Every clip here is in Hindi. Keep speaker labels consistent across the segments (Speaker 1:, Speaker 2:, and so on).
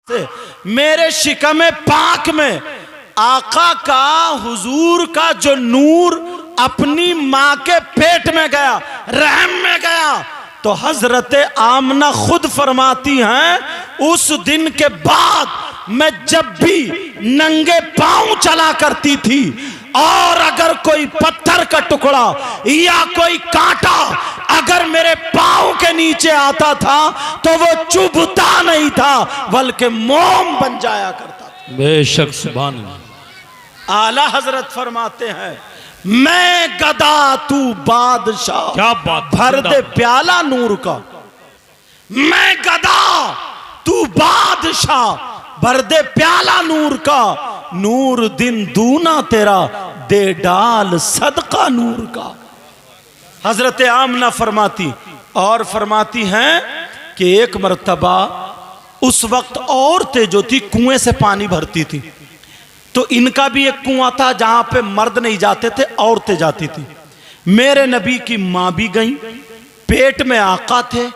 Speaker 1: मेरे शिकम पाक में आका का हुजूर का जो नूर अपनी माँ के पेट में गया, रहम में गया, तो हजरत आमना खुद फरमाती हैं उस दिन के बाद मैं जब भी नंगे पांव चला करती थी और अगर कोई पत्थर का टुकड़ा या कोई कांटा अगर मेरे पांव के नीचे आता था तो वो चुभता नहीं था बल्कि मोम बन जाया करता था।
Speaker 2: बेशक सुभान अल्लाह।
Speaker 1: आला हजरत फरमाते हैं मैं गदा तू बादशाह,
Speaker 2: क्या बात,
Speaker 1: भर दे प्याला नूर का। मैं गदा तू बादशाह, भर दे प्याला नूर का। नूर दिन दूना तेरा, दे डाल सदका नूर का। हजरत आमना फरमाती और फरमाती हैं कि एक मर्तबा उस वक्त औरतें जो थी कुएं से पानी भरती थी, तो इनका भी एक कुआं था जहां पे मर्द नहीं जाते थे, औरतें जाती थी। मेरे नबी की मां भी गई, पेट में आका थे,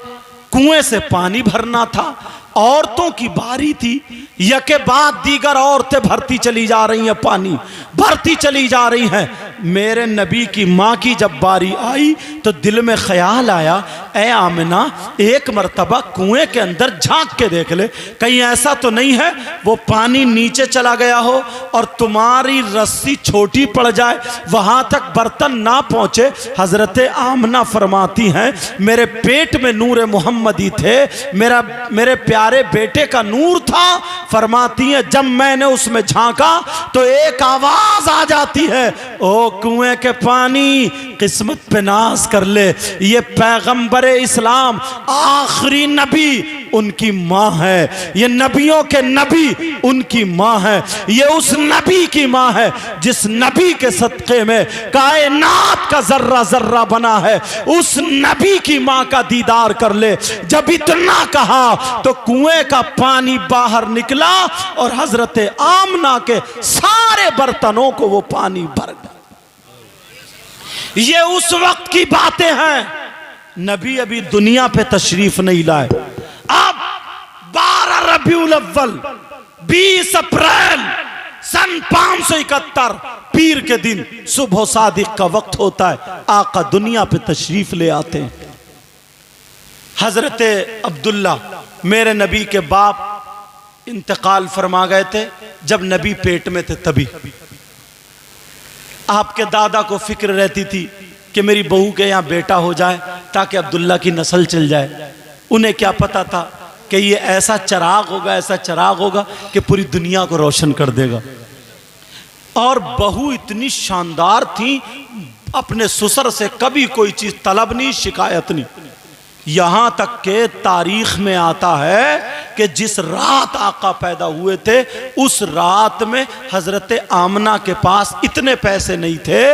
Speaker 1: कुएं से पानी भरना था, औरतों की बारी थी। यके बाद दीगर औरतें भरती चली जा रही हैं, पानी भरती चली जा रही हैं। मेरे नबी की माँ की जब बारी आई तो दिल में ख्याल आया, ए आमिना एक मर्तबा कुएं के अंदर झांक के देख ले, कहीं ऐसा तो नहीं है वो पानी नीचे चला गया हो और तुम्हारी रस्सी छोटी पड़ जाए, वहां तक बर्तन ना पहुंचे। हजरत आमना फरमाती हैं मेरे पेट में नूर मोहम्मदी थे, मेरे प्यारे बेटे का नूर था। फरमाती हैं जब मैंने उसमें झांका तो एक आवाज आ जाती है, ओ कुएं के पानी किस्मत पे नाज कर ले, ये पैगंबरे इस्लाम आखिरी नबी उनकी माँ है, ये नबियों के नबी उनकी माँ है, ये उस नबी की माँ है जिस नबी के सदक़े में कायनात का जर्रा जर्रा बना है। उस नबी की माँ का दीदार कर ले। जब इतना कहा तो कुएं का पानी बाहर निकला और हजरत आमना के सारे बर्तनों को वो पानी भर गया। ये उस वक्त की बातें हैं, नबी अभी दुनिया पे तशरीफ नहीं लाए। अब 12 रबीउल अव्वल 20 अप्रैल सन 571 पीर के दिन सुबह सादिक का वक्त होता है, आका दुनिया पे तशरीफ ले आते हैं। हजरत अब्दुल्ला मेरे नबी के बाप इंतकाल फरमा गए थे जब नबी पेट में थे। तभी आपके दादा को फिक्र रहती थी कि मेरी बहू के यहाँ बेटा हो जाए ताकि अब्दुल्ला की नस्ल चल जाए। उन्हें क्या पता था कि ये ऐसा चिराग होगा, ऐसा चिराग होगा कि पूरी दुनिया को रोशन कर देगा। और बहू इतनी शानदार थी, अपने ससुर से कभी कोई चीज तलब नहीं, शिकायत नहीं। यहां तक के तारीख में आता है कि जिस रात आका पैदा हुए थे उस रात में हजरत आमना के पास इतने पैसे नहीं थे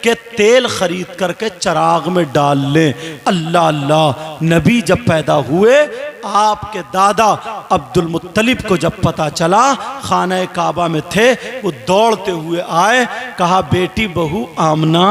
Speaker 1: कि तेल खरीद करके चिराग में डाल लें। अल्लाह अल्लाह, नबी जब पैदा हुए आपके दादा अब्दुल मुत्तलिब को जब पता चला, खाना काबा में थे, वो दौड़ते हुए आए, कहा बेटी बहू आमना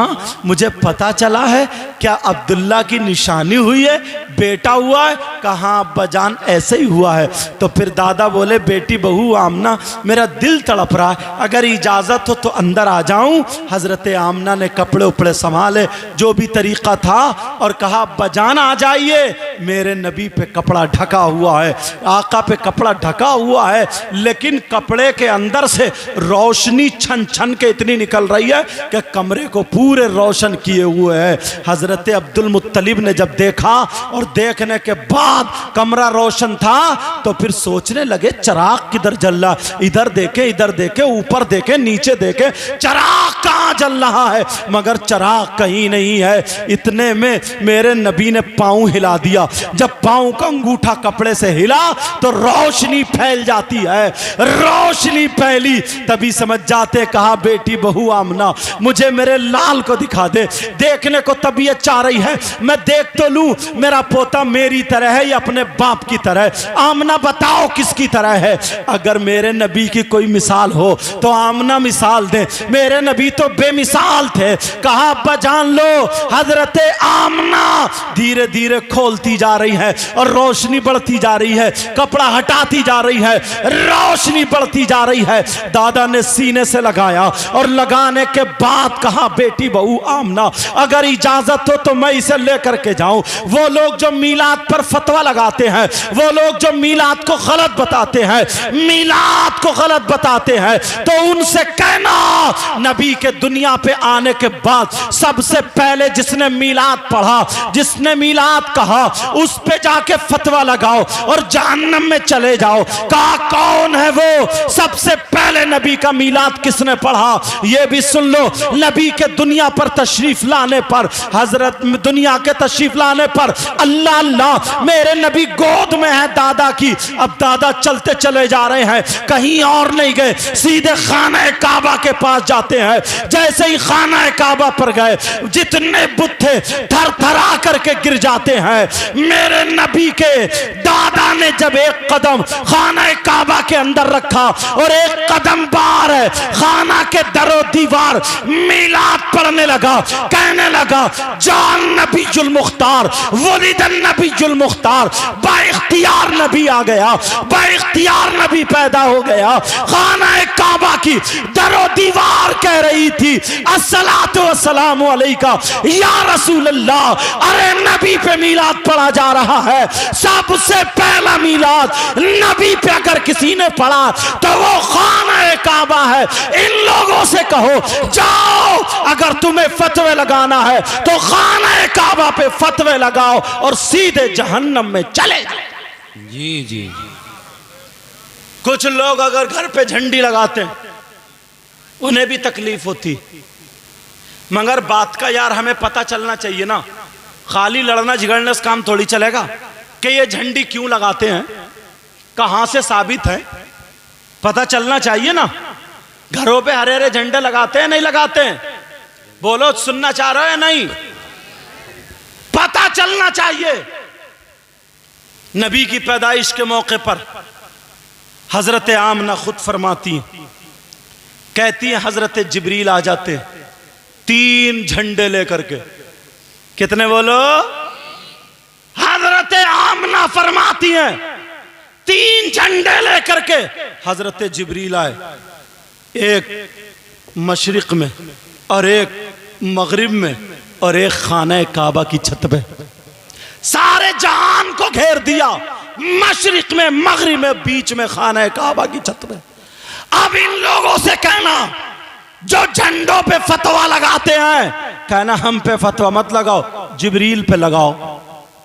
Speaker 1: मुझे पता चला है, क्या अब्दुल्ला की निशानी हुई है, बेटा हुआ है? कहा अब्बाजान ऐसे ही हुआ है। तो फिर दादा बोले बेटी बहू आमना मेरा दिल तड़प रहा है, अगर इजाजत हो तो अंदर आ जाऊं। हजरत आमना ने कपड़े उपड़े संभाले, जो भी तरीका था, और कहा अब्बाजान आ जाइए, मेरे नबी पे कपड़ा ढका हुआ है, आका पे कपड़ा ढका हुआ है, लेकिन कपड़े के अंदर से रोशनी छन छन के इतनी निकल रही है कि कमरे को पूरे रोशन किए हुए है। हजरत अब्दुल मुत्तलिब ने जब देखा और देखने के बाद कमरा रोशन था तो फिर सोचने लगे चिराग किधर जल रहा, इधर देखे इधर देखे, ऊपर देखे नीचे देखे, चिराग कहां जल रहा है, मगर चिराग कहीं नहीं है। इतने में मेरे नबी ने पांव हिला दिया। जब पांव का अंगूठा कपड़े से हिला तो रोशनी फैल जाती है। रोशनी फैली तभी समझ जाते, कहा बेटी बहू आमना मुझे मेरे लाल को दिखा दे, देखने को तबीयत चाह रही है, मैं देख तो लूं मेरा पोता मेरी तरह है या अपने बाप की तरह। आमना बताओ किसकी तरह है? अगर मेरे नबी की कोई मिसाल हो तो आमना मिसाल दे, मेरे नबी तो बेमिसाल थे। कहा अब्बा जान लो, हजरत आमना धीरे धीरे खोलती जा रही है, है और रोशनी बढ़ती जा रही है, कपड़ा हटाती जा रही है, रोशनी बढ़ती जा रही है। दादा ने सीने से लगाया और लगाने के बाद कहा, बेटी बहू आमना, अगर इजाजत हो तो मैं इसे लेकर के जाऊं। वो लोग जो मीलाद पर फतवा लगाते हैं, वो लोग जो मीलाद को गलत बताते हैं, मीलाद को गलत बताते हैं, तो उनसे कहना नबी के दुनिया पे आने के बाद सबसे पहले जिसने मीलाद पढ़ा, जिसने मीलाद कहा, उस पे जाके फतवा लगाओ और जहन्नम में चले जाओ। कहा कौन है वो? सबसे पहले नबी का मीलाद किसने पढ़ा? ये भी सुन लो, नबी के दुनिया पर तशरीफ लाने पर, हजरत दुनिया के तशरीफ लाने पर अल्लाह अल्लाह मेरे नबी गोद में है दादा की। अब दादा चलते चले जा रहे हैं, कहीं और नहीं गए, सीधे खाना काबा के पास जाते हैं। जैसे ही खाना काबा पर गए, जितने बुत थे थर थरा करके गिर जाते हैं। मेरे नबी के दादा ने जब एक कदम खाना काबा के अंदर रखा और एक कदम बाहर है, खाना के दरो दीवार मीलाद पढ़ने लगा, कहने लगा, जान नबी जुल मुख्तार, वलिदन नबी जुल मुख्तार, बाइख्तियार नबी आ गया, बाइख्तियार नबी पैदा हो गया। खाना काबा की दरो दीवार कह रही थी, अस्सलातु वस्सलामु अलैका या रसूल अल्लाह। अरे नबी पे मीलाद पढ़ा जा रहा है, सबसे पहला मीलाद नबी पे अगर किसी ने पढ़ा तो वो खाना काबा है। इन लोगों से कहो, जाओ अगर तुम्हें फतवे लगाना है तो खाना काबा पे फतवे लगाओ और सीधे जहन्नम में चले जाओ।
Speaker 2: जी जी।
Speaker 1: कुछ लोग अगर घर पे झंडी लगाते हैं, उन्हें भी तकलीफ होती, मगर बात का यार हमें पता चलना चाहिए ना। खाली लड़ना झगड़ने से काम थोड़ी चलेगा कि ये झंडी क्यों लगाते हैं, कहां से साबित है, पता चलना चाहिए ना। घरों पे हरे हरे झंडे लगाते हैं नहीं लगाते हैं? बोलो, सुनना चाह रहे हो या नहीं? पता चलना चाहिए। नबी की पैदाइश के मौके पर हजरत आमना खुद फरमाती, कहती हैं हजरत जिब्रील आ जाते 3 झंडे लेकर के। कितने बोलो? हजरत आमना फरमाती हैं 3 झंडे लेकर के हजरत जिब्रील आए, एक मशरिक में और एक मगरिब में और एक खाना काबा की छत पे। सारे जहान को घेर दिया, मशरिक में, मगरिब में, बीच में खाना काबा की छत पे। अब इन लोगों से कहना जो झंडों पे फतवा लगाते हैं, कहना हम पे फतवा मत लगाओ, जिब्रील पे लगाओ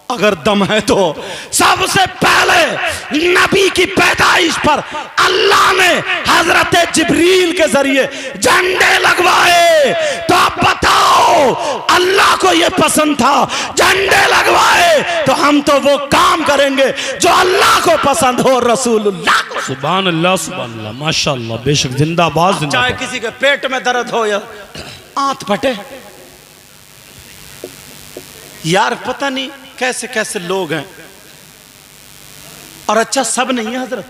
Speaker 1: अगर दम है तो। सबसे पहले नबी की पैदाइश पर अल्लाह ने हजरत जिब्रील के जरिए झंडे लगवाए। तो आप बताओ, अल्लाह को यह पसंद था, झंडे लगवाए तो हम तो वो काम करेंगे जो अल्लाह को पसंद हो, रसूलुल्लाह को।
Speaker 2: सुभान अल्लाह, सुभान अल्लाह, माशाअल्लाह, बेशक, जिंदाबाद जिंदाबाद।
Speaker 1: चाहे किसी के पेट में दर्द हो या आंत फटे, यार पता नहीं कैसे कैसे लोग हैं। और अच्छा, सब नहीं है हजरत,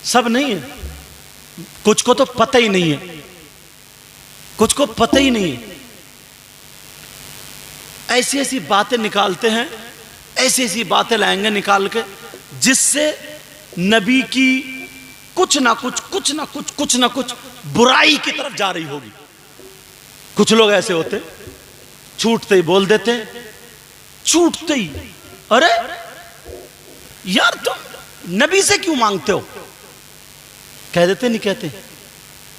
Speaker 1: सब नहीं है, कुछ को तो पता ही नहीं है, कुछ को पता ही नहीं है। ऐसी ऐसी बातें निकालते हैं, ऐसी ऐसी बातें लाएंगे निकाल के, जिससे नबी की कुछ ना कुछ बुराई की तरफ जा रही होगी। कुछ लोग ऐसे होते, छूटते ही बोल देते, छूटते ही, अरे यार तुम नबी से क्यों मांगते हो, कह देते नहीं कहते,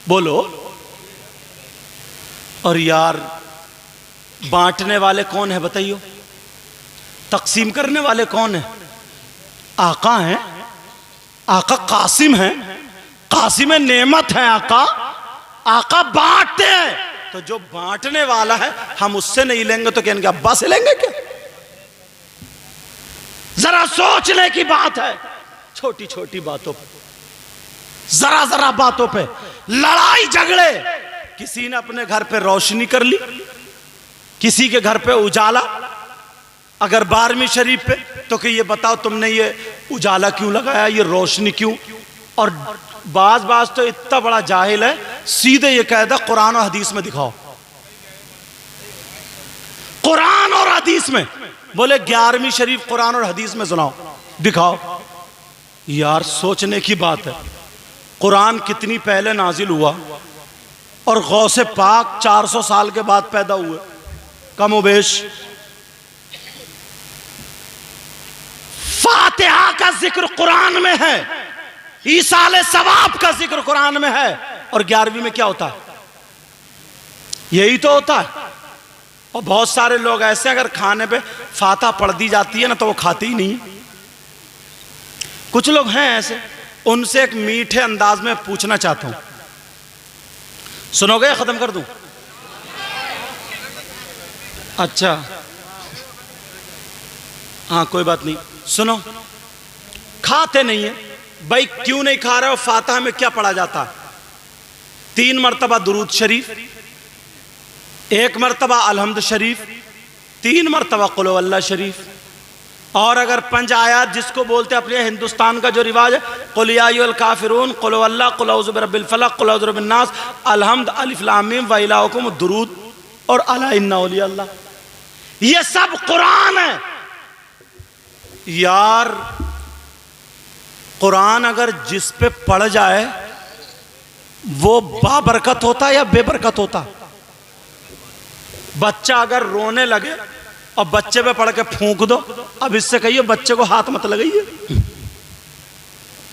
Speaker 1: बोलो। और यार बांटने वाले कौन है बताइयो? तकसीम करने वाले कौन है? आका हैं, आका कासिम हैं, कासिम नेमत है आका, आका बांटते हैं। तो जो बांटने वाला है हम उससे नहीं लेंगे तो कहेंगे अब्बा से लेंगे क्या? जरा सोचने की बात है। छोटी छोटी बातों पे, जरा जरा बातों पे लड़ाई झगड़े। किसी ने अपने घर पे रोशनी कर ली, किसी के घर पे उजाला। अगर 12वीं शरीफ पे तो कि ये बताओ तुमने ये उजाला क्यों लगाया, ये रोशनी क्यों? और बाज तो इतना बड़ा जाहिल है, सीधे ये कहता कुरान और हदीस में दिखाओ, कुरान और हदीस में? बोले 11वीं शरीफ कुरान और हदीस में सुनाओ, दिखाओ। यार सोचने की बात है, कुरान कितनी पहले नाजिल हुआ और गौसे पाक 400 साल के बाद पैदा हुए, कमोबेश। फातिहा का जिक्र कुरान में है, ईसाले सवाब का जिक्र कुरान में है, और 11वीं में क्या होता है? यही तो होता है। और बहुत सारे लोग ऐसे, अगर खाने पे फातिहा पढ़ दी जाती है ना तो वो खाते ही नहीं। कुछ लोग हैं ऐसे, उनसे एक मीठे अंदाज में पूछना चाहता हूं, सुनोगे? खत्म कर दूं? अच्छा हाँ कोई बात नहीं, सुनो। खाते नहीं है भाई, क्यों नहीं खा रहे हो? फातिहा में क्या पढ़ा जाता है? 3 मरतबा दुरूद शरीफ, 1 मरतबा अलहम्द शरीफ, 3 मरतबा कुल हुवल्लाह शरीफ, और अगर 5 आयात जिसको बोलते हैं अपने हिंदुस्तान का जो रिवाज है, कुल या अय्युहल काफिरून, कुल हुवल्लाह, कुल औज़ु बिरब्बिल फलक, कुल औज़ु बिरब्बिन नास, अलहम्द, अलिफ लाम मीम, व इलाहुकुम दुरूद, और अला इन्ना औलिया अल्लाह। ये सब कुरान है यार। कुरान अगर जिस पे पढ़ जाए वो बाबरकत होता है या बेबरकत होता? बच्चा अगर रोने लगे और बच्चे पे पढ़ के फूंक दो, अब इससे कहिए बच्चे को हाथ मत लगाइए,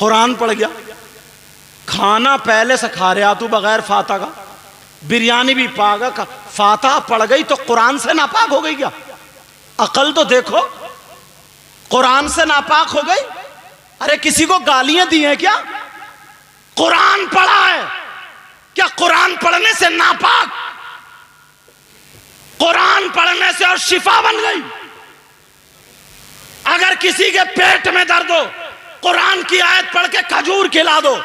Speaker 1: कुरान पढ़ गया। खाना पहले से खा रहा तू बगैर फातिहा का, बिरयानी भी पागा, फातिहा पढ़ गई तो कुरान से नापाक हो गई क्या? अकल तो देखो, कुरान से नापाक हो गई? अरे किसी को गालियां दी हैं क्या? कुरान पढ़ा है क्या? कुरान पढ़ने से नापाक? कुरान पढ़ने से और शिफा बन गई। अगर किसी के पेट में दर्द हो, कुरान की आयत पढ़ के खजूर खिला दो।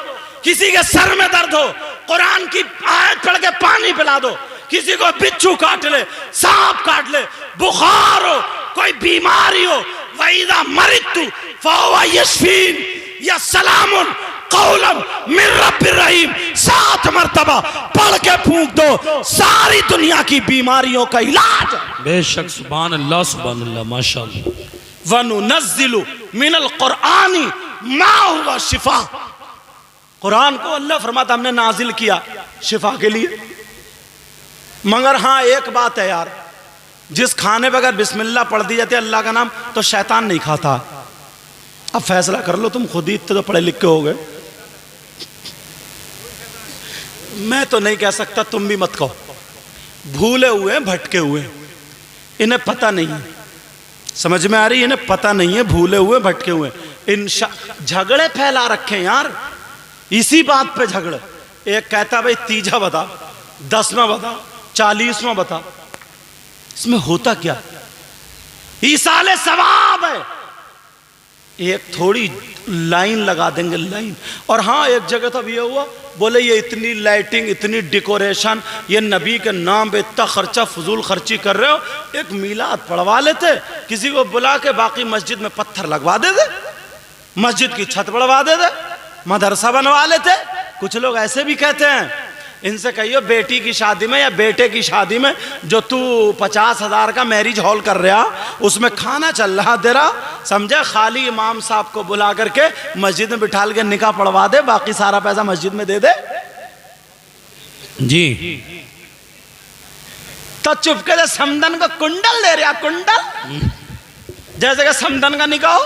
Speaker 1: किसी के सर में दर्द हो, कुरान की आयत पढ़ के पानी पिला दो। किसी को बिच्छू काट ले, सांप काट ले, बुखार हो, कोई बीमारी हो, वईदा मरितु फहुवा यशफीन या सलामुन कौलन मिन रब्बिर रहीम 7 मरतबा पढ़ के फूंक दो, सारी दुनिया की बीमारियों का इलाज।
Speaker 2: बेशक, सुभान अल्लाह, सुभान अल्लाह, माशाअल्लाह।
Speaker 1: वनुनज़्ज़िलु मिनल कुरआनी मा हुवा शिफा। कुरान को अल्लाह फरमाता हमने नाजिल किया शिफा के लिए। मगर हाँ एक बात है यार, जिस खाने पर अगर बिस्मिल्लाह पढ़ दी जाती है अल्लाह का नाम, तो शैतान नहीं खाता। अब फैसला कर लो तुम खुद ही, इतने तो पढ़े लिखे हो गए। मैं तो नहीं कह सकता, तुम भी मत कहो। भूले हुए भटके हुए, इन्हें पता नहीं है, समझ में आ रही? इन्हें पता नहीं है, भूले हुए भटके हुए। झगड़े फैला रखे यार, इसी बात पे झगड़े। एक कहता भाई तीजा बता, 10वां बता, 40वां बता। इसमें होता क्या? ईसाले सवाब है, एक थोड़ी लाइन लगा देंगे, लाइन। और हाँ एक जगह तब ये हुआ, बोले ये इतनी लाइटिंग, इतनी डेकोरेशन, ये नबी के नाम पे इतना खर्चा, फजूल खर्ची कर रहे हो, एक मीलाद पढ़वा लेते, किसी को बुला के बाकी मस्जिद में पत्थर लगवा देते, मस्जिद की छत बढ़वा देते, मदरसा बनवा लेते। कुछ लोग ऐसे भी कहते हैं। इनसे कहियो बेटी की शादी में या बेटे की शादी में जो तू 50,000 का मैरिज हॉल कर रहा, उसमें खाना चल रहा तेरा, समझे, खाली इमाम साहब को बुला करके मस्जिद में बिठा के निकाह पढ़वा दे, बाकी सारा पैसा मस्जिद में दे दे
Speaker 2: जी।
Speaker 1: तो चुपके से समदन को कुंडल दे रहा, कुंडल जैसे कि समदन का निकाह हो।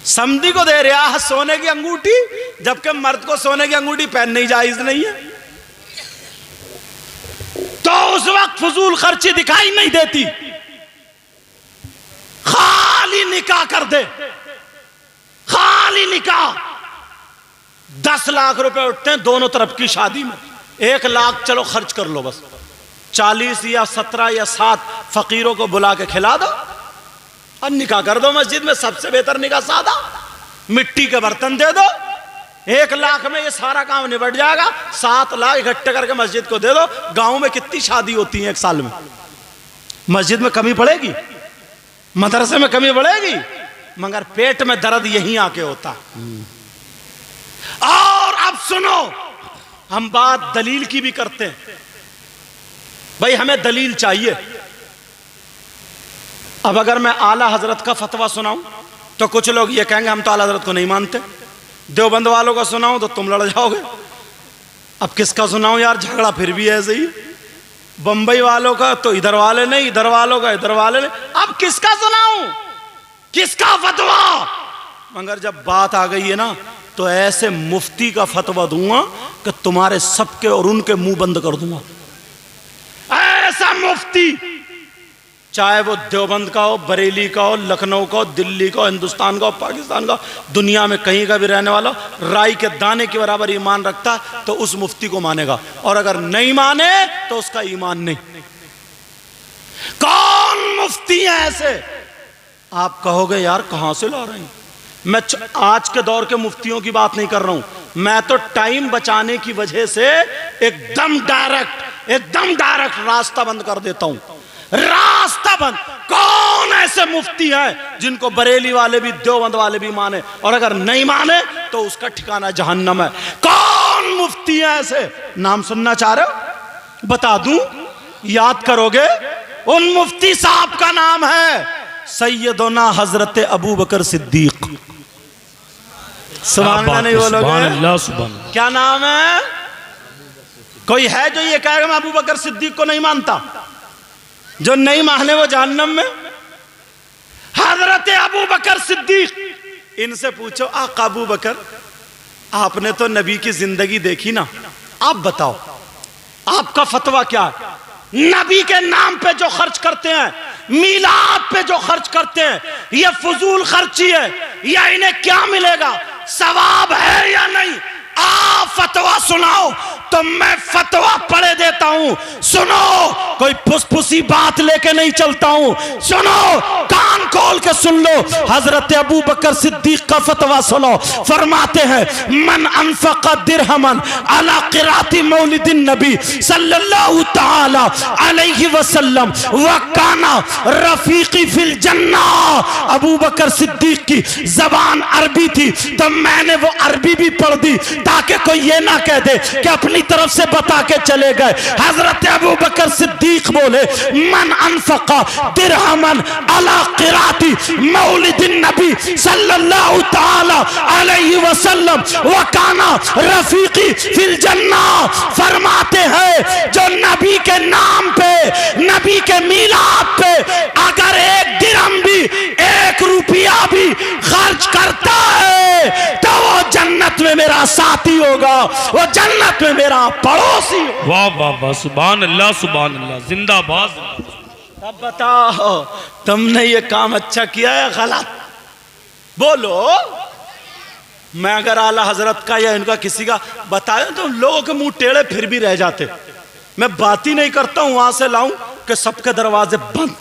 Speaker 1: समधी को दे रहा है सोने की अंगूठी, जबकि मर्द को सोने की अंगूठी पहननी जायज नहीं है। तो उस वक्त फजूल खर्ची दिखाई नहीं देती, खाली निकाह कर दे, खाली निकाह। 10 लाख रुपए उठते हैं दोनों तरफ की शादी में, 1 लाख चलो खर्च कर लो, बस 40 या 17 या 7 फकीरों को बुला के खिला दो और निकाह कर दो मस्जिद में। सबसे बेहतर निकाह सादा, मिट्टी के बर्तन दे दो, 1 लाख में ये सारा काम निबट जाएगा। 7 लाख इकट्ठे करके मस्जिद को दे दो। गांव में कितनी शादी होती है 1 साल में? मस्जिद में कमी पड़ेगी, मदरसे में कमी पड़ेगी, मगर पेट में दर्द यहीं आके होता। और अब सुनो, हम बात दलील की भी करते हैं। भाई हमें दलील चाहिए। अब अगर मैं आला हजरत का फतवा सुनाऊं तो कुछ लोग ये कहेंगे हम तो आला हजरत को नहीं मानते। देवबंद वालों का सुनाऊं तो तुम लड़ जाओगे। अब किसका सुनाऊं यार, झगड़ा फिर भी ऐसे ही। बंबई वालों का तो इधर वाले नहीं, इधर वालों का इधर वाले नहीं। अब किसका सुनाऊं, किसका फतवा? मगर जब बात आ गई है ना तो ऐसे मुफ्ती का फतवा दूंगा कि तुम्हारे सबके और उनके मुंह बंद कर दूंगा। ऐसा मुफ्ती, चाहे वो देवबंद का हो, बरेली का हो, लखनऊ का हो, दिल्ली का हो, हिंदुस्तान का हो, पाकिस्तान का, दुनिया में कहीं का भी रहने वाला, राई के दाने के बराबर ईमान रखता तो उस मुफ्ती को मानेगा, और अगर नहीं माने तो उसका ईमान नहीं। कौन मुफ्ती है ऐसे? आप कहोगे यार कहां से ला रहे हैं? मैं आज के दौर के मुफ्तियों की बात नहीं कर रहा हूं, मैं तो टाइम बचाने की वजह से एकदम डायरेक्ट रास्ता बंद कर देता हूं। रास्ता बंद। कौन ऐसे मुफ्ती है जिनको बरेली वाले भी, देवबंद वाले भी माने, और अगर नहीं माने तो उसका ठिकाना जहन्नम है? कौन मुफ्ती है ऐसे? नाम सुनना चाह रहे हो? बता दूं, याद करोगे? उन मुफ्ती साहब का नाम है सैयदना हजरत अबू बकर सिद्दीक। सुभान अल्लाह नहीं बोलोगे?
Speaker 2: सुभान अल्लाह, सुभान अल्लाह।
Speaker 1: क्या नाम है? कोई है जो ये कहेगा मैं अबू बकर सिद्दीक को नहीं मानता? जो नहीं माने वो जहन्नम में। हजरत अबू बकर सिद्दीक, इनसे पूछो आका अबू बकर, आपने तो नबी की जिंदगी देखी ना, आप बताओ आपका फतवा क्या है? नबी के नाम पे जो खर्च करते हैं, मीलाद पे जो खर्च करते हैं, ये फजूल खर्ची है या इन्हें क्या मिलेगा? सवाब है या नहीं? आप फतवा सुनाओ तो मैं फतवा पढ़े देता हूं। सुनो, कोई फुसफुसी बात लेके नहीं चलता हूं। सुनो, कान खोल के सुन लो। हजरत अबू बकर सिद्दीक का फतवा सुनो। फरमाते हैं मन अनफक़ दिरहमन अला क़िराती मौलिदिन नबी सल्लल्लाहु तआला अलैहि वसल्लम व काना रफीकी फिल जन्ना। अबू बकर सिद्दीक की जबान अरबी थी तो मैंने वो अरबी भी पढ़ दी ताकि कोई ये ना कह दे कि अपनी तरफ से बता के चले गए। हजरत अबू बकर सिद्दीक बोले मन अनफक़ा दिरहमन अला क़िराती मौलिदिन नबी सल्लल्लाहु तआला अलैहि वसल्लम व काना रफीकी फिल जन्ना। फरमाते हैं जो नबी के नाम पे, नबी के मीलाद पे अगर एक दिरहम भी, एक रुपया भी खर्च करता है तो वो जन्नत में मेरा साथी होगा, वो जन्नत में मेरा पड़ोसी होगा।
Speaker 2: वाह वाह वाह, सुभान अल्लाह, सुभान अल्लाह, जिंदाबाद।
Speaker 1: अब बताओ तुमने ये काम अच्छा किया है गलत? बोलो। मैं अगर आला हजरत का या इनका किसी का बताया तो लोगों के मुंह टेढ़े फिर भी रह जाते। मैं बात ही नहीं करता हूं, वहां से लाऊं कि सबके दरवाजे बंद।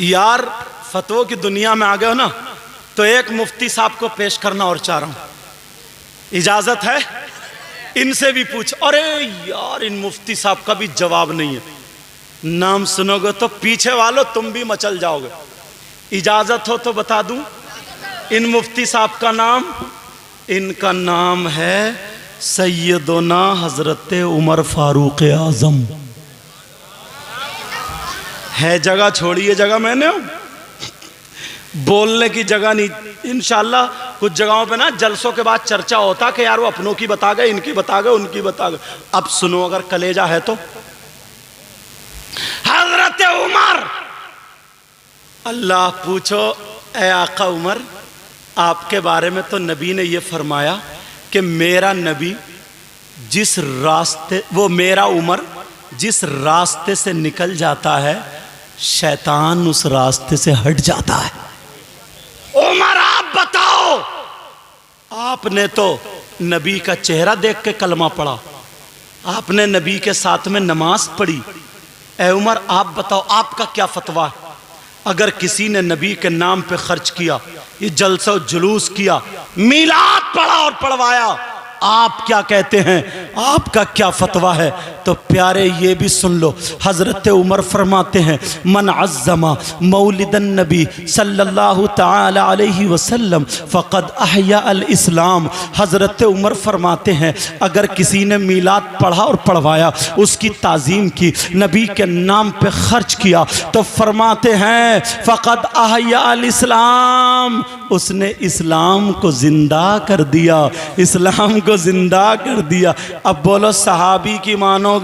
Speaker 1: यार फतवों की दुनिया में आ गए हो ना, तो एक मुफ्ती साहब को पेश करना और चाह रहा हूं, इजाजत है? इनसे भी पूछ। अरे यार इन मुफ्ती साहब का भी जवाब नहीं है। नाम सुनोगे तो पीछे वालों तुम भी मचल जाओगे। इजाजत हो तो बता दूं इन मुफ्ती साहब का नाम? इनका नाम है सैयदना हजरत उमर फारूक आजम। है जगह, छोड़िए जगह, मैंने बोलने की जगह नहीं। इंशाल्लाह कुछ जगहों पे ना जलसों के बाद चर्चा होता कि यार वो अपनों की बता गए, इनकी बता गए, उनकी बता गए। अब सुनो अगर कलेजा है तो। हजरत उमर, अल्लाह पूछो ए आका उमर, आपके बारे में तो नबी ने ये फरमाया कि मेरा नबी जिस रास्ते, वो मेरा उमर जिस रास्ते से निकल जाता है शैतान उस रास्ते से हट जाता है। उमर आप बताओ, आपने तो नबी का चेहरा देख के कलमा पढ़ा, आपने नबी के साथ में नमाज पढ़ी। ए उमर आप बताओ आपका क्या फतवा है? अगर किसी ने नबी के नाम पे खर्च किया, ये जलसा जुलूस किया, मीलाद पढ़ा और पढ़वाया, आप क्या कहते हैं, आपका क्या फतवा है? तो प्यारे ये भी सुन लो, हज़रत उमर फरमाते हैं मन अज़्ज़मा मौलिदन नबी सल्लल्लाहु ताला अलैहि वसल्लम फ़क़द अहया अल इस्लाम। हज़रत उमर फरमाते हैं अगर किसी ने मीलाद पढ़ा और पढ़वाया, उसकी ताज़ीम की, नबी के नाम पे खर्च किया, तो फरमाते हैं फ़क़द अहया अल इस्लाम, उसने इस्लाम को ज़िंदा कर दिया, इस्लाम को ज़िंदा कर दिया। अब बोलो सहाबी की मानोगे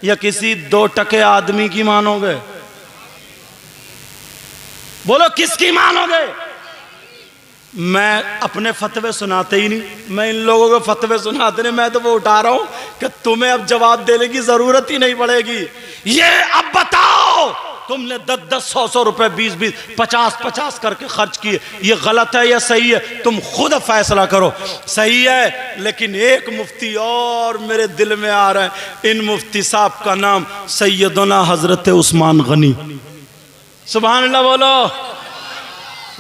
Speaker 1: या किसी 2 टके आदमी की मानोगे? बोलो किसकी मानोगे? मैं अपने फतवे सुनाते ही नहीं, मैं इन लोगों के फतवे सुनाते नहीं, मैं तो वो उठा रहा हूं कि तुम्हें अब जवाब देने की जरूरत ही नहीं पड़ेगी। ये अब बताओ तुमने 10-10, 100-100 रुपए, 20-20, 50-50 करके खर्च किए, ये गलत है या सही है? तुम खुद फैसला करो। सही है, लेकिन एक मुफ्ती और मेरे दिल में आ रहा है, इन मुफ्ती साहब का नाम सैयदना हजरत उस्मान गनी। सुभान अल्लाह बोलो।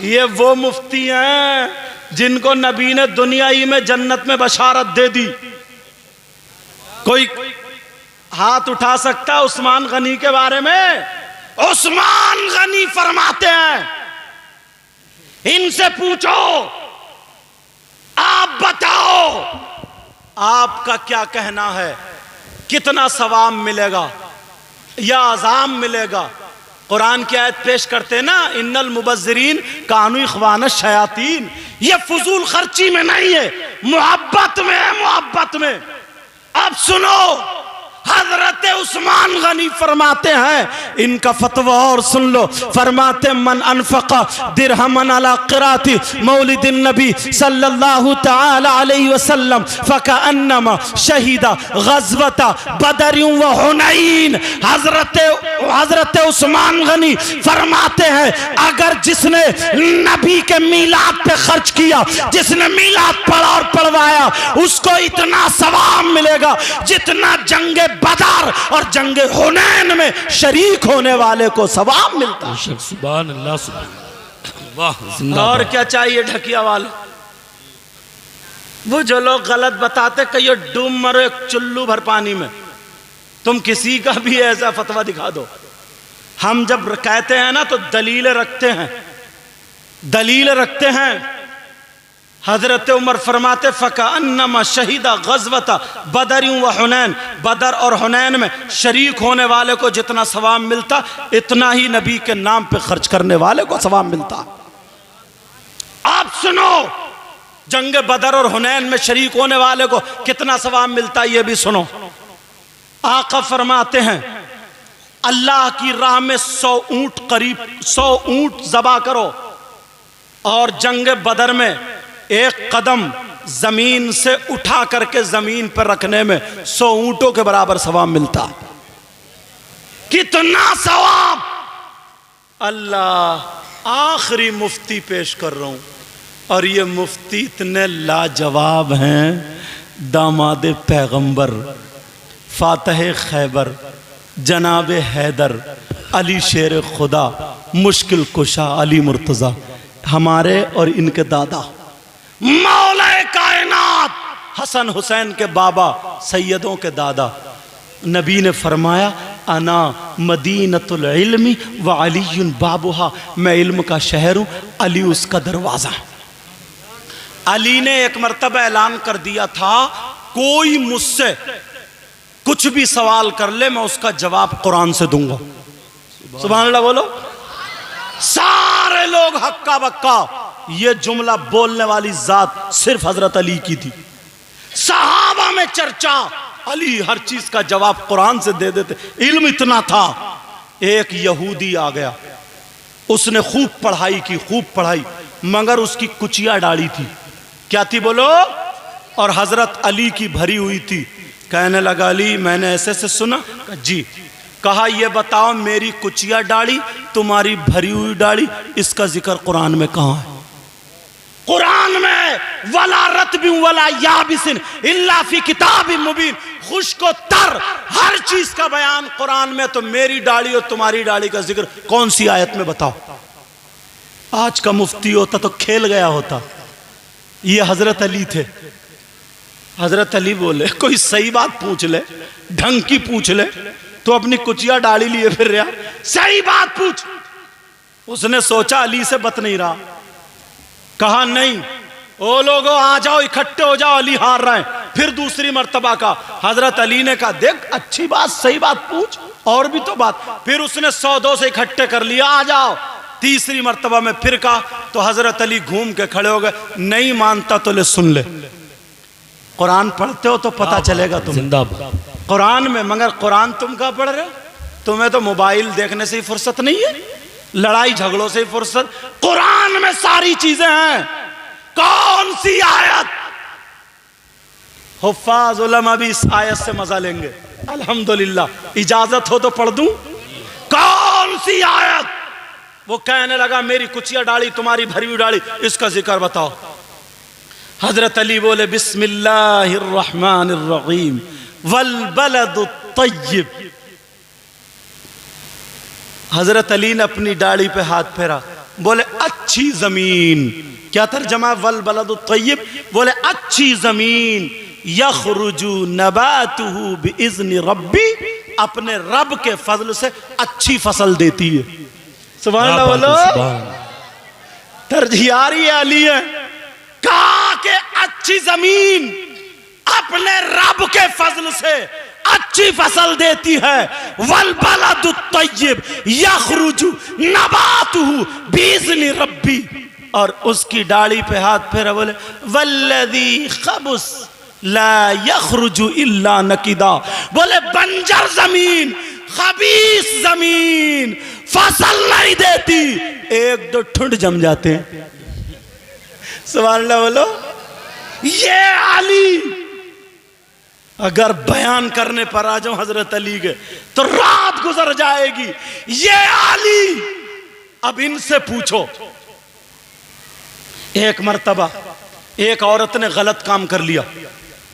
Speaker 1: ये वो मुफ्ती हैं जिनको नबी ने दुनिया ही में जन्नत में बशारत दे दी। कोई हाथ उठा सकता है उस्मान गनी के बारे में? उस्मान गनी फरमाते हैं, इनसे पूछो आप बताओ आपका क्या कहना है, कितना सवाब मिलेगा या अज़ाब मिलेगा? कुरान की आयत पेश करते ना, इन्नल मुबज़्ज़िरीन कानू इख़वान शयातीन। ये फजूल खर्ची में नहीं है, मोहब्बत में है, मोहब्बत में। अब सुनो, हजरत उस्मान गनी फरमाते हैं, इनका फतवा और सुन लो। फरमाते मन अनफक़ा दिरहमन अला क़िराअति मौलिदिन नबी सल्लल्लाहु ताला अलैहि वसल्लम फ़कअन्नमा शहीदा ग़ज़वता बदर व हुनैन। हजरत उस्मान गनी फरमाते हैं अगर जिसने नबी के मीलाद पे खर्च किया, जिसने मीलाद पढ़ा और पढ़वाया, उसको इतना सवाब मिलेगा जितना जंगे बदर और जंगे हुनैन में शरीक होने वाले को सवाब मिलता है।
Speaker 2: सुभान अल्लाह, वाह।
Speaker 1: और क्या चाहिए ढकिया वाले? वो जो लोग गलत बताते, कहियो डूब मरो एक चुल्लू भर पानी में। तुम किसी का भी ऐसा फतवा दिखा दो, हम जब कहते हैं ना तो दलील रखते हैं, दलील रखते हैं। हजरत उमर फरमाते फ़कअन्नमा शहीदा ग़ज़वता बदर व हुनैन, बदर और हुनैन में शरीक होने वाले को जितना सवाब मिलता, इतना ही नबी के नाम पे खर्च करने वाले को सवाब मिलता। आप सुनो, जंग बदर और हुनैन में शरीक होने वाले को कितना सवाब मिलता, ये भी सुनो। आका फरमाते हैं अल्लाह की राह में 100 ऊंट, करीब 100 ऊंट ज़बा करो, और जंग बदर में एक कदम जमीन से उठा करके जमीन पर रखने में 100 ऊंटों के बराबर सवाब मिलता। कितना सवाब! अल्लाह, आखिरी मुफ्ती पेश कर रहा हूं, और ये मुफ्ती इतने लाजवाब हैं। दामाद पैगंबर, फातह खैबर, जनाब हैदर, अली शेर खुदा, मुश्किल कुशा अली मुर्तज़ा, हमारे और इनके दादा मौला कायनात हसन हुसैन के बाबा, सैयदों के दादा। नबी ने फरमाया अना मदीनतुल इल्मी व अलीयुन बाबुहा, मैं इल्म का शहर हूँ, अली उसका दरवाज़ा। अली ने एक मर्तबा ऐलान कर दिया था, कोई मुझसे कुछ भी सवाल कर ले, मैं उसका जवाब कुरान से दूंगा। सुभान अल्लाह बोलो। सारे लोग हक्का बक्का। ये जुमला बोलने वाली जात सिर्फ हजरत अली की थी। सहाबा में चर्चा, अली हर चीज का जवाब कुरान से दे देते, इल्म इतना था। एक यहूदी आ गया, उसने खूब पढ़ाई की, खूब पढ़ाई, मगर उसकी कुचिया डाली थी। क्या थी बोलो? और हजरत अली की भरी हुई थी। कहने लगा अली, मैंने ऐसे से सुना। जी। कहा ये बताओ, मेरी कुचिया डाली, तुम्हारी भरी हुई डाली, इसका जिक्र कुरान में कहां है? कुरान में वला रतबी वला याबिसिन इल्ला फी किताबिम मुबीन, खुश्को तर, हर चीज का बयान कुरान में। तो मेरी डाली और तुम्हारी डाली का जिक्र कौन सी आयत में बताओ? आज का मुफ्ती होता तो खेल गया होता। ये हजरत अली थे। हजरत अली बोले कोई सही बात पूछ ले, ढंग की पूछ ले, तो अपनी कुचिया डाली लिए फिर रहा, सही बात पूछ। उसने सोचा अली से बत नहीं रहा, कहा नहीं ओ लोगों आ जाओ, इकट्ठे हो जाओ, अली हार रहे हैं। फिर दूसरी मर्तबा का हजरत अली ने कहा देख अच्छी बात सही बात पूछ, और भी तो बात। फिर उसने 100-200 से इकट्ठे कर लिया, आ जाओ। तीसरी मर्तबा में फिर कहा तो हजरत अली घूम के खड़े हो गए, नहीं मानता तो ले सुन ले, कुरान पढ़ते हो तो पता चलेगा तुम
Speaker 2: जिंदाबाद।
Speaker 1: कुरान में, मगर कुरान तुम कहाँ पढ़ रहे हो? तुम्हें तो मोबाइल देखने से ही फुर्सत नहीं है, लड़ाई झगड़ों से ही फुर्सत। कुरान में सारी चीजें हैं। कौन सी आयत? हुफ्फाज उलमा भी इस आयत से मजा लेंगे अल्हम्दुलिल्लाह। इजाजत हो तो पढ़ दूं? कौन सी आयत? वो कहने लगा मेरी कुचिया डाली, तुम्हारी भरी हुई डाली, इसका जिक्र बताओ। हजरत अली बोले बिस्मिल्लाहिर्रहमानिर्रहीम वल बलदुत तय्यब। हजरत अली ने अपनी दाढ़ी पे हाथ फेरा, बोले अच्छी जमीन। क्या तर्जमा? वल बलदुत तय्यब, बोले अच्छी जमीन यखरुजु नबातुहु बिइज़्नि रब्बी, अपने रब के फजल से अच्छी फसल देती है। सुभान अल्लाह बोलो। तर्जियारी अली है, कहा कि अच्छी जमीन अपने रब के फजल से अच्छी फसल देती है। वल बलदुत तय्यब यखरुजु नबातुहु बिइज़्नि रब्बी, और उसकी दाढ़ी पे हाथ फेरा, बोले वल्लज़ी खबुस ला यखरुजु इल्ला नकिदा, बोले बंजर जमीन, खबीस जमीन फसल नहीं देती, एक दो ठुंड जम जाते हैं। सुभान अल्लाह बोलो। ये अली अगर बयान करने पर आ जाओ हजरत अली के तो रात गुजर जाएगी। ये अली, अब इनसे पूछो। एक मर्तबा एक औरत ने गलत काम कर लिया,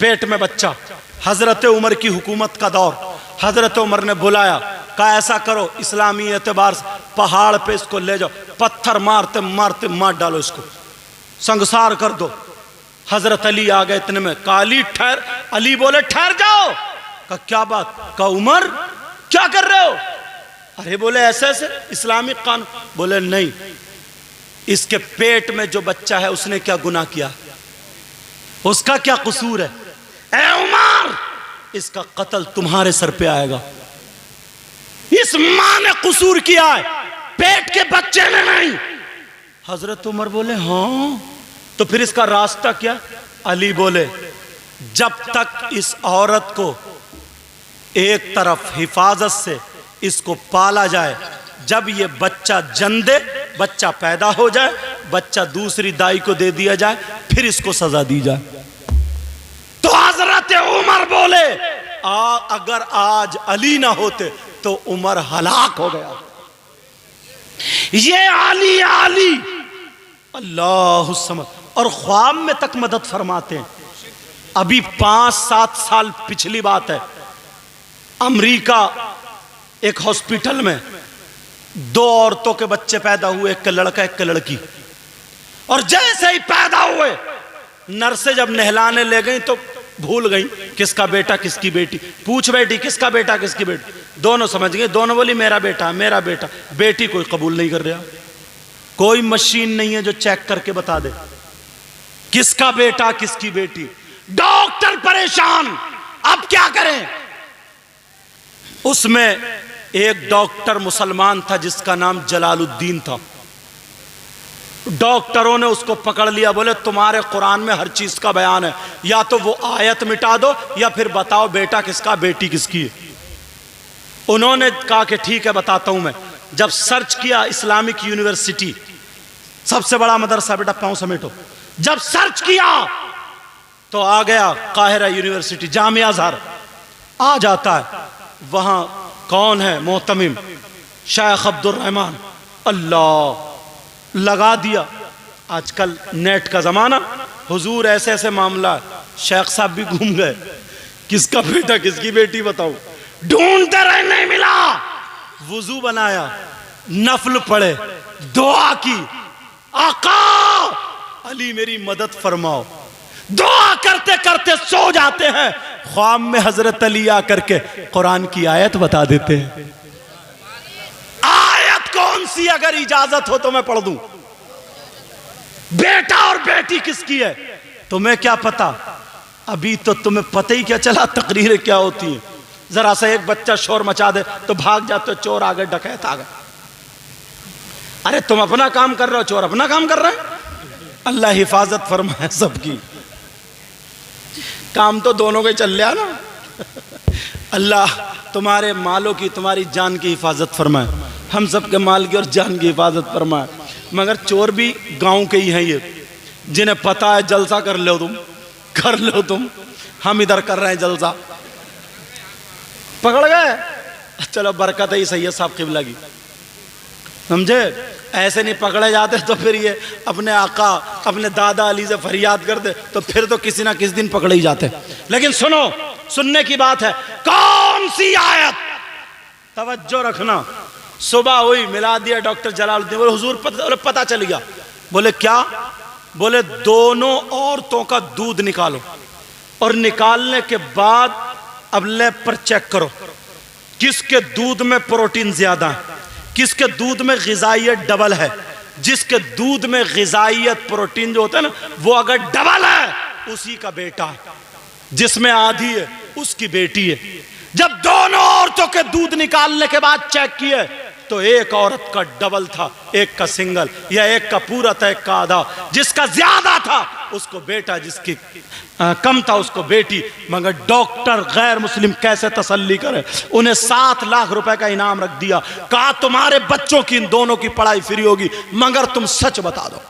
Speaker 1: पेट में बच्चा, हजरत उमर की हुकूमत का दौर। हजरत उमर ने बुलाया, कहा ऐसा करो इस्लामी एतबार से पहाड़ पे इसको ले जाओ, पत्थर मारते मारते मार डालो, इसको संगसार कर दो। हजरत अली आ गए, इतने में कहा अली ठहर। अली बोले ठहर जाओ। कहा क्या बात? कहा उमर क्या कर रहे हो? अरे बोले ऐसे ऐसे इस्लामिक कानून। बोले नहीं, इसके पेट में जो बच्चा है उसने क्या गुनाह किया, उसका क्या कसूर है? ए उमर, इसका कत्ल तुम्हारे सर पे आएगा। इस मां ने कसूर किया है, पेट के बच्चे ने नहीं। हजरत उमर बोले हाँ, तो फिर इसका रास्ता क्या? अली बोले जब तक इस औरत को एक तरफ हिफाजत से इसको पाला जाए, जब ये बच्चा जन्म दे, बच्चा पैदा हो जाए, बच्चा दूसरी दाई को दे दिया जाए, फिर इसको सजा दी जाए। तो हजरत उमर बोले अगर आज अली ना होते तो उमर हलाक हो गया। ये अली अली अल्लाह समझ, और ख्वाब में तक मदद फरमाते हैं। अभी 5-7 साल पिछली बात है, अमेरिका एक हॉस्पिटल में 2 औरतों के बच्चे पैदा हुए, एक का लड़का एक का लड़की। और जैसे ही पैदा हुए, नर्सें जब नहलाने ले गई तो भूल गई किसका बेटा किसकी बेटी। पूछ बेटी किसका बेटा किसकी बेटी, दोनों समझ गए, दोनों बोली मेरा बेटा मेरा बेटा। बेटी कोई कबूल नहीं कर रहा, कोई मशीन नहीं है जो चेक करके बता दे किसका बेटा किसकी बेटी। डॉक्टर परेशान, अब क्या करें? उसमें एक डॉक्टर मुसलमान था जिसका नाम जलालुद्दीन था। डॉक्टरों ने उसको पकड़ लिया, बोले तुम्हारे कुरान में हर चीज का बयान है, या तो वो आयत मिटा दो या फिर बताओ बेटा किसका बेटी किसकी है। उन्होंने कहा कि ठीक है बताता हूं मैं। जब सर्च किया, इस्लामिक यूनिवर्सिटी सबसे बड़ा मदरसा बेटा, पांव समेटो। जब सर्च किया तो आ गया काहिरा यूनिवर्सिटी, जामिया अज़हर आ जाता है। वहां कौन है? मोहतमिम शेख अब्दुल रहमान। अल्लाह, लगा दिया। आजकल नेट का जमाना, हुजूर ऐसे ऐसे मामला, शेख साहब भी घूम गए, किसका बेटा किसकी बेटी बताओ। ढूंढते रहे, नहीं मिला। वुजू बनाया, नफल पढ़े, दुआ की, आका अली मेरी मदद फरमाओ। दुआ करते करते सो जाते हैं, ख्वाब में हजरत अली आकर के कुरान की आयत बता देते हैं। आयत कौन सी, अगर इजाजत हो तो मैं पढ़ दूं। बेटा और बेटी किसकी है तुम्हें क्या पता? अभी तो तुम्हें पता ही क्या चला तकरीरें क्या होती है। जरा सा एक बच्चा शोर मचा दे तो भाग जाते हो, चोर आ गए, डकैत आ गए। अरे तुम अपना काम कर रहे हो, चोर अपना काम कर रहे हैं। अल्लाह हिफाजत फरमाए सबकी, काम तो दोनों के चल रहा ना। अल्लाह तुम्हारे मालों की, तुम्हारी जान की हिफाजत फरमाए, हम सब के माल की और जान की हिफाजत फरमाए। मगर चोर भी गांव के ही हैं ये, जिन्हें पता है जलसा कर लो तुम, कर लो तुम, हम इधर कर रहे हैं जलसा, पकड़ गए, चलो बरकत ही सही है साहब किबला की, समझे। ऐसे नहीं पकड़े जाते तो फिर ये अपने आका अपने दादा अली से फरियाद करते तो फिर तो किसी ना किसी दिन पकड़े ही जाते। लेकिन सुनो, सुनने की बात है, कौन सी आयत, तवज्जो रखना। सुबह हुई, मिला दिया डॉक्टर जलालुद्दीन, बोले हुजूर पता चल गया। बोले क्या? बोले दोनों औरतों का दूध निकालो और निकालने के बाद अब लैब पर चेक करो किसके दूध में प्रोटीन ज्यादा है, किसके दूध में ग़िज़ाइयत डबल है। जिसके दूध में ग़िज़ाइयत प्रोटीन जो होता है ना, वो अगर डबल है उसी का बेटा है, जिसमें आधी है उसकी बेटी है। जब दोनों औरतों के दूध निकालने के बाद चेक किए तो एक औरत का डबल था, एक का सिंगल, या एक का पूरा था एक का आधा। जिसका ज्यादा था उसको बेटा, जिसकी कम था उसको बेटी। मगर डॉक्टर गैर मुस्लिम कैसे तसल्ली करे, उन्हें 7 लाख रुपए का इनाम रख दिया, कहा तुम्हारे बच्चों की इन दोनों की पढ़ाई फ्री होगी मगर तुम सच बता दो।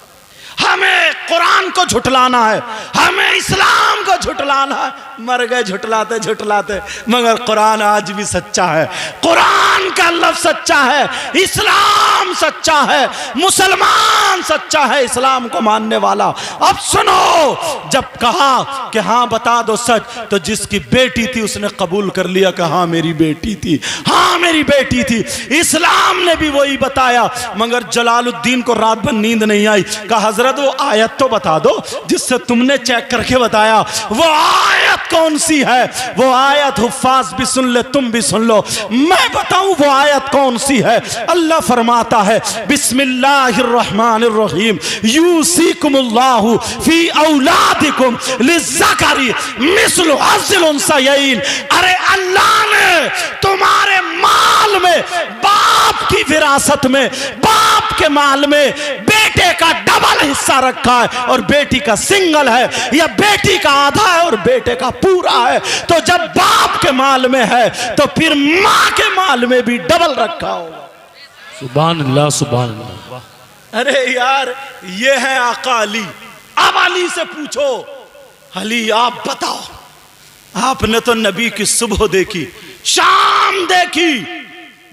Speaker 1: हमें कुरान को झुटलाना है, हमें इस्लाम को झुटलाना है। मर गए झुटलाते झुटलाते, मगर कुरान आज भी सच्चा है, कुरान का लफ्ज़ सच्चा है, इस्लाम सच्चा है, मुसलमान सच्चा है, इस्लाम को मानने वाला। अब सुनो, जब कहा कि हाँ बता दो सच, तो जिसकी बेटी थी उसने कबूल कर लिया कि हाँ मेरी बेटी थी, हाँ मेरी बेटी थी। इस्लाम ने भी वही बताया, मगर जलालुद्दीन को रात भर नींद नहीं आई। कहा हजरत वो आयत तो बता दो जिससे तुमने चेक करके बताया, वो आयत कौन सी है? वो आयत हुफ्फाज भी सुन ले, तुम भी सुन लो, मैं बताऊं वो आयत कौन सी है। अल्लाह फरमाता है बिस्मिल्लाहिर्रहमानिर्रहीम, यूसीकुमुल्लाहु फी औलादिकुम लिज़्ज़करी मिस्लु हज़्ज़िल उन्सयैन। अरे अल्लाह ने तुम्हारे माल में, बाप की विरासत में, बाप के माल में बेटे का डबल हिस्सा रखा है और बेटी का सिंगल है, या बेटी का आधा है और बेटे का पूरा है। तो जब बाप के माल में है तो फिर माँ के माल में भी डबल रखा होगा।
Speaker 2: सुभान अल्लाह, सुभान अल्लाह।
Speaker 1: अरे यार, ये है आका अली। अब अली से पूछो, अली आप बताओ, आपने तो नबी की सुबह देखी, शाम देखी,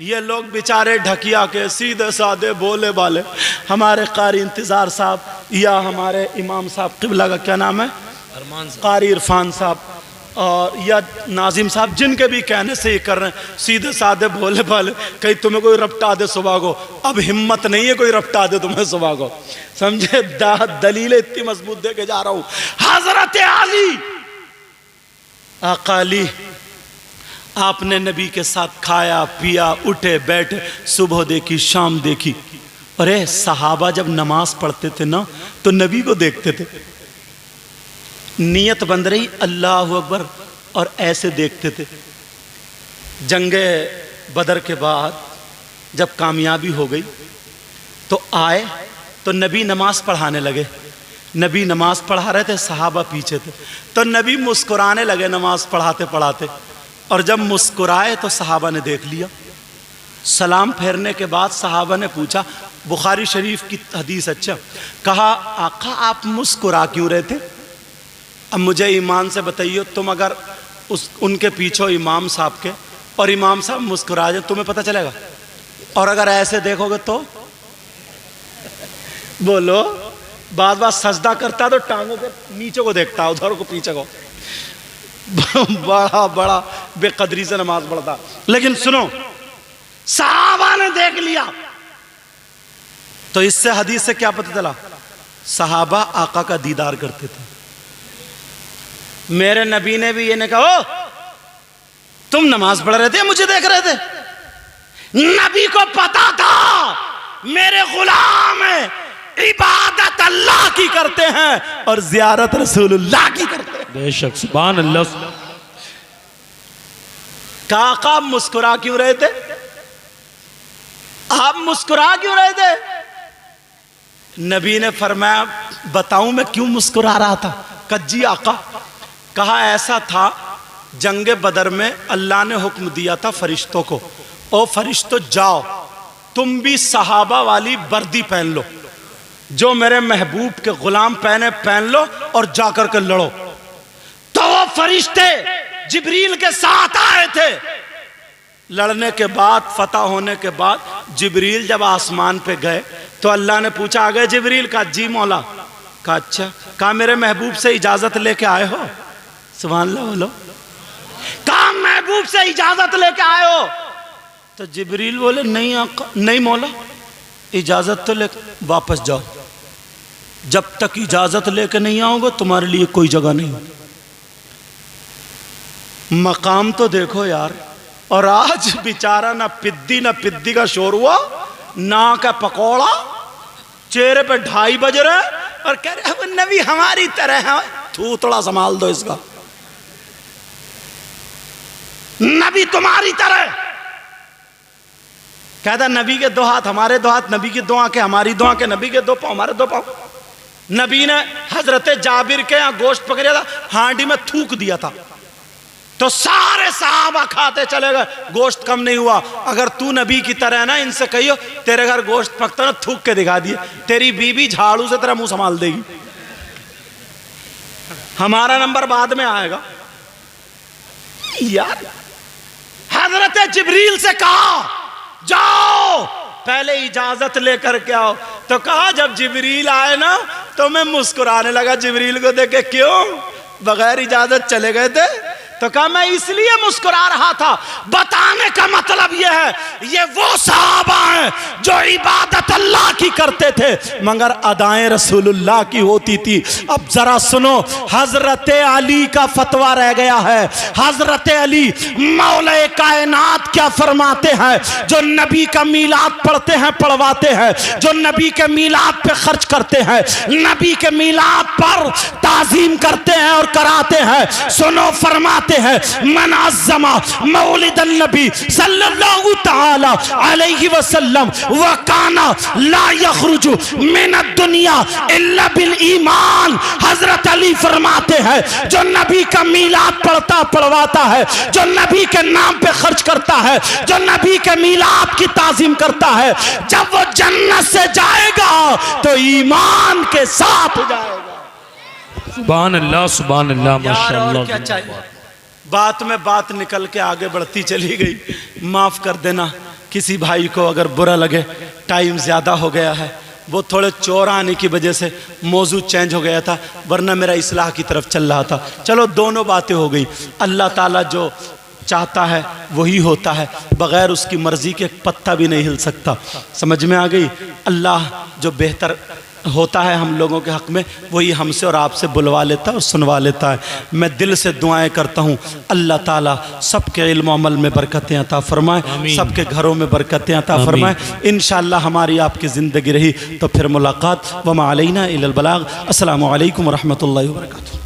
Speaker 1: ये लोग बेचारे ढकिया के सीधे साधे बोले वाले, हमारे कारी इंतजार साहब या हमारे इमाम साहब किबला का क्या नाम है, कारी इरफान साहब और या नाजिम साहब, जिनके भी कहने से ये कर रहे हैं, सीधे साधे बोले वाले। कहीं तुम्हें कोई रपटा दे सुबह को, अब हिम्मत नहीं है कोई रपटा दे तुम्हें सुबह को, समझे। दलीलें इतनी मजबूत दे के जा रहा हूं। हजरत अली, आका अली, आपने नबी के साथ खाया पिया, उठे बैठे, सुबह देखी शाम देखी। अरे सहाबा जब नमाज पढ़ते थे ना तो नबी को देखते थे, नियत बंद रही अल्लाह अकबर, और ऐसे देखते थे। जंगे बदर के बाद जब कामयाबी हो गई तो आए तो नबी नमाज पढ़ाने लगे। नबी नमाज पढ़ा रहे थे, सहाबा पीछे थे, तो नबी मुस्कुराने लगे नमाज पढ़ाते पढ़ाते। और जब मुस्कुराए तो सहाबा ने देख लिया। सलाम फेरने के बाद सहाबा ने पूछा, बुखारी शरीफ की हदीस, अच्छा, कहा आका आप मुस्कुरा क्यों रहे थे? अब मुझे ईमान से बताइए, तुम अगर उनके पीछे इमाम साहब के और इमाम साहब मुस्कुरा जाए तुम्हें पता चलेगा? और अगर ऐसे देखोगे तो बोलो, बार बार सजदा करता तो टांगों के नीचे को देखता, उधर को पीछे को, बड़ा बड़ा बेकदरी से नमाज पढ़ता। लेकिन सुनो, सहाबा ने देख लिया तो इससे हदीस से क्या पता चला? सहाबा आका का दीदार करते थे। मेरे नबी ने भी ये नहीं कहा, ओ तुम नमाज पढ़ रहे थे, मुझे देख रहे थे। नबी को पता था मेरे गुलाम इबादत अल्लाह की करते हैं और जियारत रसूलुल्लाह की करते हैं।
Speaker 2: बेशक, सुभान अल्लाह।
Speaker 1: काका आप मुस्कुरा क्यों रहे थे? आप मुस्कुरा क्यों रहे थे? नबी ने फरमाया, बताऊं मैं क्यों मुस्कुरा रहा था? कज्जी आका। कहा ऐसा था, जंगे बदर में अल्लाह ने हुक्म दिया था फरिश्तों को, ओ फरिश्तों जाओ तुम भी सहाबा वाली वर्दी पहन लो, जो मेरे महबूब के गुलाम पहन लो और जाकर के लड़ो। तो वो फरिश्ते जिब्रील के साथ आए थे। लड़ने के बाद, फतह होने के बाद जिब्रील जब आसमान पे गए तो अल्लाह ने पूछा, आ गए जिब्रील? का जी मौला। कहा अच्छा। कहा मेरे महबूब से इजाजत लेके आए हो? सुभान अल्लाह बोलो। कहा महबूब से इजाजत लेके आए हो? तो जिब्रील बोले नहीं आका, नहीं मौला, इजाजत तो लेके वापस जाओ, जब तक इजाजत लेके नहीं आओगे तुम्हारे लिए कोई जगह नहीं। मकाम तो देखो यार। और आज बेचारा ना पिद्दी का शोर हुआ, ना का पकौड़ा, चेहरे पे 2:30 बज रहे और कह रहे वो नबी हमारी तरह है। थू थोड़ा संभाल दो इसका, नबी तुम्हारी तरह। कहता नबी के 2 हाथ हमारे 2 हाथ, नबी की 2 आंखें हमारी 2 आंखें, नबी के 2 पांव हमारे 2 पांव। नबी ने हजरत जाबिर के यहाँ गोश्त पकड़ा था, हांडी में थूक दिया था तो सारे सहाबा खाते चले गए, गोश्त कम नहीं हुआ। अगर तू नबी की तरह है ना, इनसे कहियो तेरे घर गोश्त पकता ना, थूक के दिखा दिए, तेरी बीबी झाड़ू से तेरा मुंह संभाल देगी। हमारा नंबर बाद में आएगा यार। हजरत जिब्रील से कहा जाओ पहले इजाजत लेकर के आओ। तो कहा जब जिब्रील आए ना तो मैं मुस्कुराने लगा जिब्रील को देख के, क्यों बगैर इजाजत चले गए थे? तो कहा मैं इसलिए मुस्कुरा रहा था, बताने का मतलब यह है ये वो सहाबा हैं जो इबादत अल्लाह की करते थे मगर अदाएं रसूलुल्लाह की होती थी। अब जरा सुनो, हजरत अली का फतवा रह गया है। हजरत अली मौला कायनात क्या फरमाते हैं? जो नबी का मीलाद पढ़ते हैं, पढ़वाते हैं, जो नबी के मीलाद पे खर्च करते हैं, नबी के मीलाद पर ताजीम करते हैं और कराते हैं, सुनो फरमाते हैं मन अज़्ज़मा मौलिद नबी सल्लल्लाहु तआला अलैहि वसल्लम व काना ला यखरुजु मिन दुनिया इल्ला बिल ईमान। हजरत अली फरमाते हैं जो नबी का मीलाद पढ़ता पढ़वाता है, जो नबी के नाम पे खर्च करता है, जो नबी के मीलाद की ताजीम करता है, जब वो जन्नत से जाएगा तो ईमान के साथ जाएगा।
Speaker 2: सुभान अल्लाह, सुभान अल्लाह, माशाअल्लाह।
Speaker 1: क्या चाहिए? बात में बात निकल के आगे बढ़ती चली गई। माफ कर देना किसी भाई को अगर बुरा लगे, टाइम ज़्यादा हो गया है, वो थोड़े चोर आने की वजह से मौजू चेंज हो गया था, वरना मेरा इस्लाह की तरफ चल रहा था। चलो दोनों बातें हो गई। अल्लाह ताला जो चाहता है वही होता है, बगैर उसकी मर्जी के पत्ता भी नहीं हिल सकता। समझ में आ गई? अल्लाह जो बेहतर होता है हम लोगों के हक में वही हमसे और आपसे बुलवा लेता है और सुनवा लेता है। मैं दिल से दुआएं करता हूँ अल्लाह ताला सबके इल्म अमल में बरकतें अता फरमाए, सबके घरों में बरकतें अता फरमाए। इंशाअल्लाह हमारी आपकी ज़िंदगी रही तो फिर मुलाकात। वमा अलैना इल्लल बलाग। अस्सलामु अलैकुम व रहमतुल्लाहि व बरकातुहू।